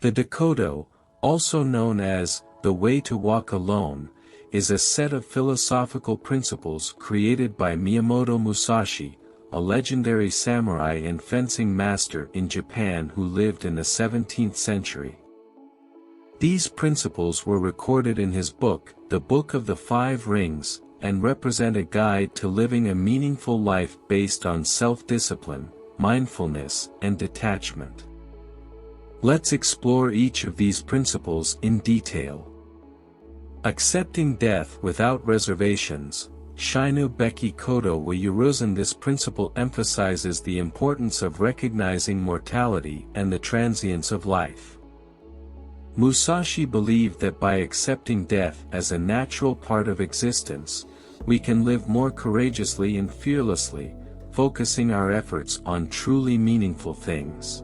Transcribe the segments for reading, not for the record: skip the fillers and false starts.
The Dakodo, also known as the Way to Walk Alone, is a set of philosophical principles created by Miyamoto Musashi, a legendary samurai and fencing master in Japan who lived in the 17th century. These principles were recorded in his book, The Book of the Five Rings, and represent a guide to living a meaningful life based on self-discipline, mindfulness, and detachment. Let's explore each of these principles in detail. Accepting death without reservations. Shinu Beki Kodo wa Yuruzen. This principle emphasizes the importance of recognizing mortality and the transience of life. Musashi believed that by accepting death as a natural part of existence, we can live more courageously and fearlessly, focusing our efforts on truly meaningful things.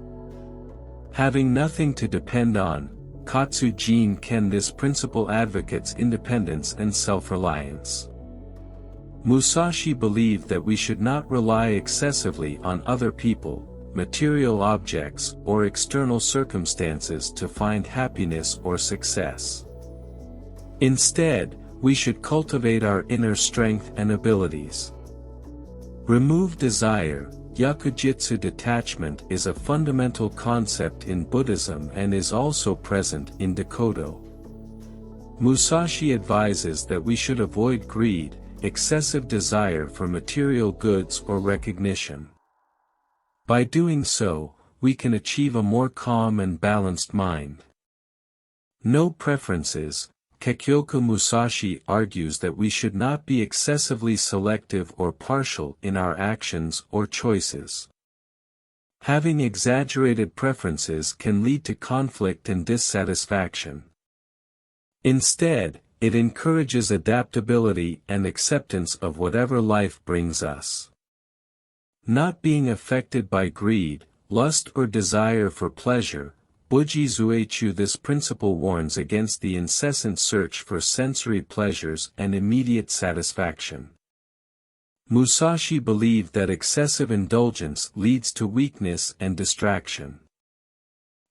Having nothing to depend on, Katsu Jin Ken. This principle advocates independence and self-reliance. Musashi believed that we should not rely excessively on other people, material objects, or external circumstances to find happiness or success. Instead, we should cultivate our inner strength and abilities. Remove desire. Yakujitsu detachment is a fundamental concept in Buddhism and is also present in Dakodo. Musashi advises that we should avoid greed, excessive desire for material goods or recognition. By doing so, we can achieve a more calm and balanced mind. No preferences. Kekyoku Musashi argues that we should not be excessively selective or partial in our actions or choices. Having exaggerated preferences can lead to conflict and dissatisfaction. Instead, it encourages adaptability and acceptance of whatever life brings us. Not being affected by greed, lust or desire for pleasure. Buji Zuechu. This principle warns against the incessant search for sensory pleasures and immediate satisfaction. Musashi believed that excessive indulgence leads to weakness and distraction.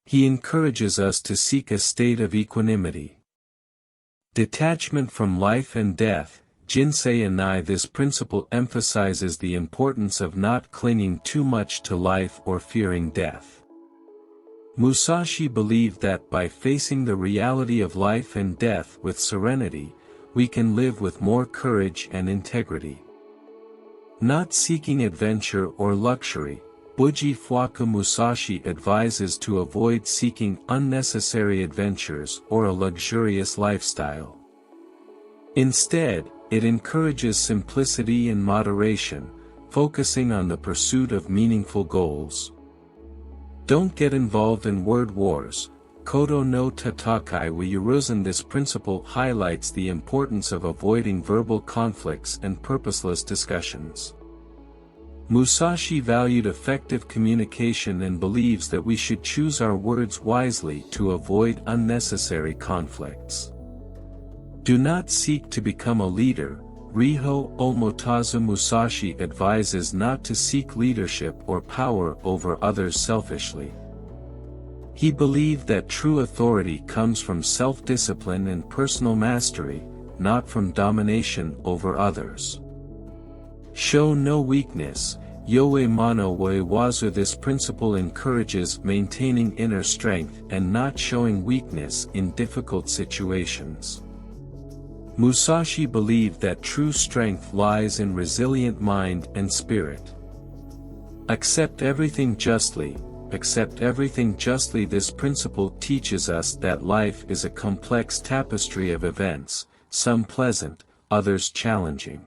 He encourages us to seek a state of equanimity. Detachment from life and death. Jinsei Anai. This principle emphasizes the importance of not clinging too much to life or fearing death. Musashi believed that by facing the reality of life and death with serenity, we can live with more courage and integrity. Not seeking adventure or luxury. Buji Fuaku Musashi advises to avoid seeking unnecessary adventures or a luxurious lifestyle. Instead, it encourages simplicity and moderation, focusing on the pursuit of meaningful goals. Don't get involved in word wars. Kodo no Tatakai wa Yuruzen. This principle highlights the importance of avoiding verbal conflicts and purposeless discussions. Musashi valued effective communication and believes that we should choose our words wisely to avoid unnecessary conflicts. Do not seek to become a leader. Riho Omotazu. Musashi advises not to seek leadership or power over others selfishly. He believed that true authority comes from self-discipline and personal mastery, not from domination over others. Show no weakness. Yoe Mano wa Wazu. This principle encourages maintaining inner strength and not showing weakness in difficult situations. Musashi believed that true strength lies in resilient mind and spirit. Accept everything justly. Accept everything justly. This principle teaches us that life is a complex tapestry of events, some pleasant, others challenging.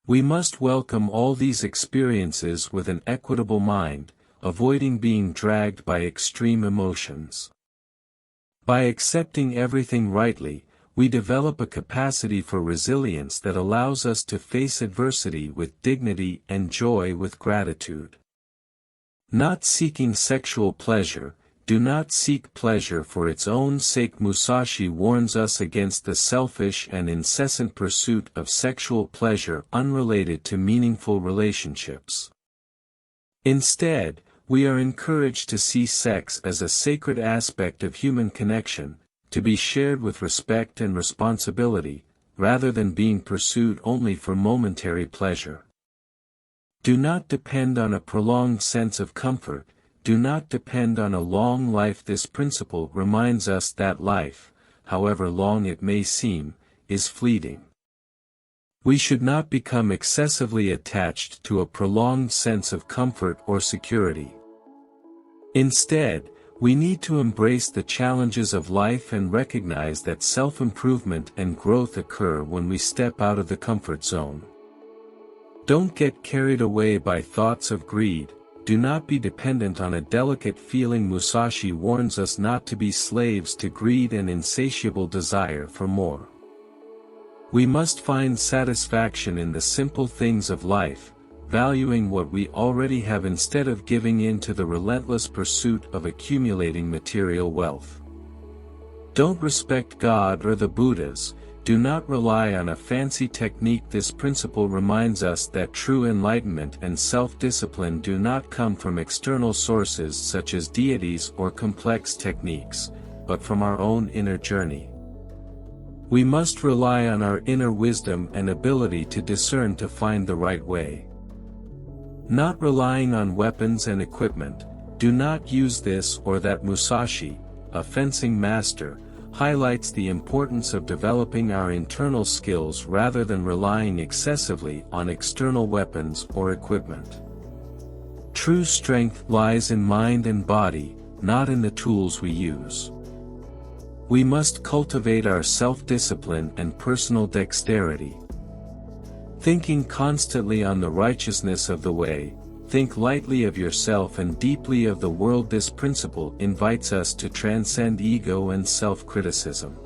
We must welcome all these experiences with an equitable mind, avoiding being dragged by extreme emotions. By accepting everything rightly, we develop a capacity for resilience that allows us to face adversity with dignity and joy with gratitude. Not seeking sexual pleasure. Do not seek pleasure for its own sake. Musashi warns us against the selfish and incessant pursuit of sexual pleasure unrelated to meaningful relationships. Instead, We are encouraged to see sex as a sacred aspect of human connection, to be shared with respect and responsibility, rather than being pursued only for momentary pleasure. Do not depend on a prolonged sense of comfort, do not depend on a long life. This principle reminds us that life, however long it may seem, is fleeting. We should not become excessively attached to a prolonged sense of comfort or security. Instead, we need to embrace the challenges of life and recognize that self-improvement and growth occur when we step out of the comfort zone. Don't get carried away by thoughts of greed, do not be dependent on a delicate feeling. Musashi warns us not to be slaves to greed and insatiable desire for more. We must find satisfaction in the simple things of life, valuing what we already have instead of giving in to the relentless pursuit of accumulating material wealth. Don't respect God or the Buddhas, do not rely on a fancy technique. This principle reminds us that true enlightenment and self-discipline do not come from external sources such as deities or complex techniques, but from our own inner journey. We must rely on our inner wisdom and ability to discern to find the right way. Not relying on weapons and equipment, do not use this or that. Musashi, a fencing master, highlights the importance of developing our internal skills rather than relying excessively on external weapons or equipment. True strength lies in mind and body, not in the tools we use. We must cultivate our self-discipline and personal dexterity. Thinking constantly on the righteousness of the way, think lightly of yourself and deeply of the world. This principle invites us to transcend ego and self-criticism.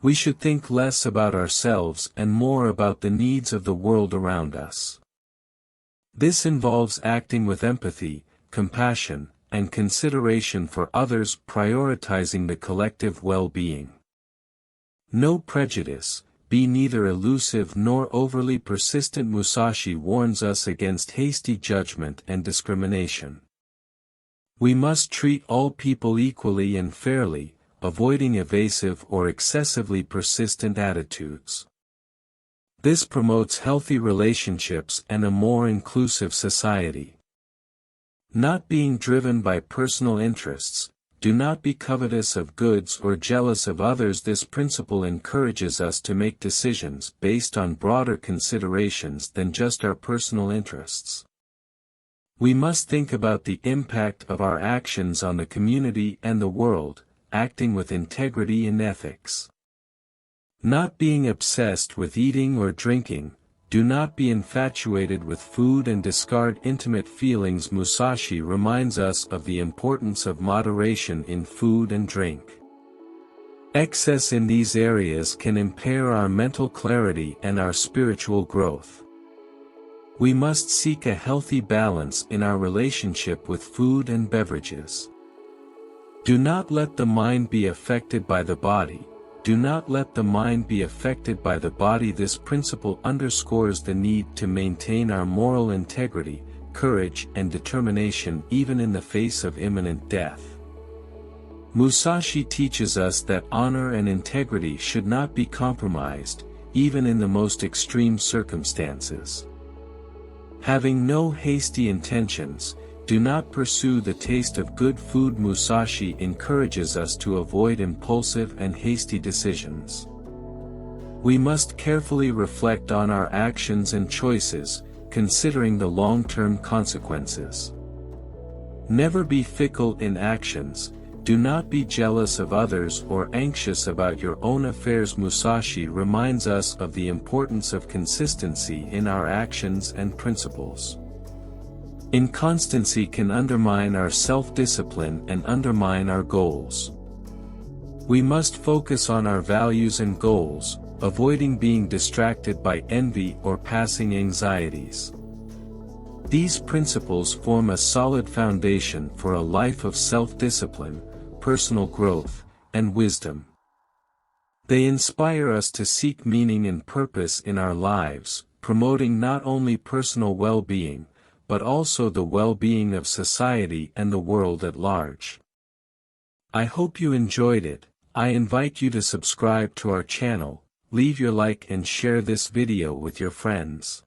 We should think less about ourselves and more about the needs of the world around us. This involves acting with empathy, compassion, and consideration for others, prioritizing the collective well-being. No prejudice, be neither elusive nor overly persistent. Musashi warns us against hasty judgment and discrimination. We must treat all people equally and fairly, avoiding evasive or excessively persistent attitudes. This promotes healthy relationships and a more inclusive society. Not being driven by personal interests, do not be covetous of goods or jealous of others. This principle encourages us to make decisions based on broader considerations than just our personal interests. We must think about the impact of our actions on the community and the world, acting with integrity and ethics. Not being obsessed with eating or drinking, do not be infatuated with food and discard intimate feelings. Musashi reminds us of the importance of moderation in food and drink. Excess in these areas can impair our mental clarity and our spiritual growth. We must seek a healthy balance in our relationship with food and beverages. Do not let the mind be affected by the body. Do not let the mind be affected by the body. This principle underscores the need to maintain our moral integrity, courage and determination even in the face of imminent death. Musashi teaches us that honor and integrity should not be compromised, even in the most extreme circumstances. Having no hasty intentions, do not pursue the taste of good food. Musashi encourages us to avoid impulsive and hasty decisions. We must carefully reflect on our actions and choices, considering the long-term consequences. Never be fickle in actions, do not be jealous of others or anxious about your own affairs. Musashi reminds us of the importance of consistency in our actions and principles. Inconstancy can undermine our self-discipline and undermine our goals. We must focus on our values and goals, avoiding being distracted by envy or passing anxieties. These principles form a solid foundation for a life of self-discipline, personal growth, and wisdom. They inspire us to seek meaning and purpose in our lives, promoting not only personal well-being, but also the well-being of society and the world at large. I hope you enjoyed it. I invite you to subscribe to our channel, leave your like and share this video with your friends.